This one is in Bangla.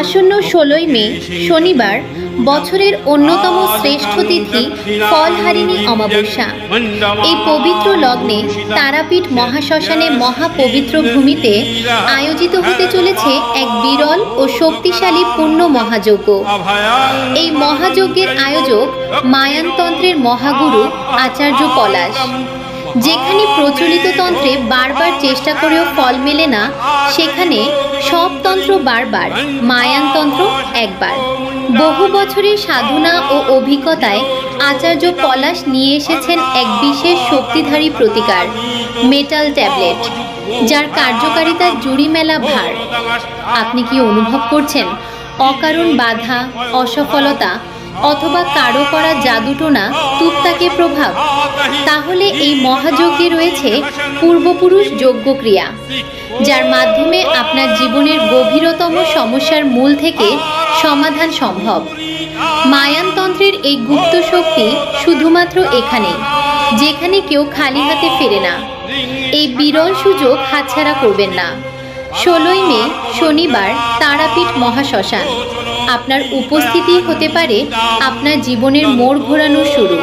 আসন্ন 16ই মে শনিবার বছরের অন্যতম শ্রেষ্ঠ তিথি ফলহারিণী অমাবস্যা। এই পবিত্র লগ্নে তারাপীঠ মহাশ্মশানে মহাপবিত্র ভূমিতে আয়োজিত হতে চলেছে এক বিরল ও শক্তিশালী পুণ্য মহাযজ্ঞ। এই মহাযজ্ঞের আয়োজক মায়ানতন্ত্রের মহাগুরু আচার্য পলাশ। যেখানে প্রচলিত তন্ত্রে বারবার চেষ্টা করেও ফল মেলে না, সেখানে সব তন্ত্র বারবার, মায়ানতন্ত্র একবার। বহু বছরের সাধনা ও অভিজ্ঞতায় আচার্য পলাশ নিয়ে এসেছেন এক বিশেষ শক্তিধারী প্রতিকার, মেটাল ট্যাবলেট, যার কার্যকারিতার জুড়ি মেলা ভার। আপনি কি অনুভব করছেন অকারণ বাধা, অসফলতা অথবা কারো করা জাদুটোনা, তুকতাকে প্রভাব? তাহলে এই মহাযজ্ঞে রয়েছে পূর্বপুরুষ যজ্ঞক্রিয়া, যার মাধ্যমে আপনার জীবনের গভীরতম সমস্যার মূল থেকে সমাধান সম্ভব। মায়ানতন্ত্রের এই গুপ্ত শক্তি শুধুমাত্র এখানেই, যেখানে কেউ খালি হাতে ফেরে না। এই বিরল সুযোগ হাতছাড়া করবেন না। 16ই মে শনিবার তারাপীঠ মহাশ্মশান। আপনার উপস্থিতি হতে পারে আপনার জীবনের মোড় ঘোরানোর শুরু।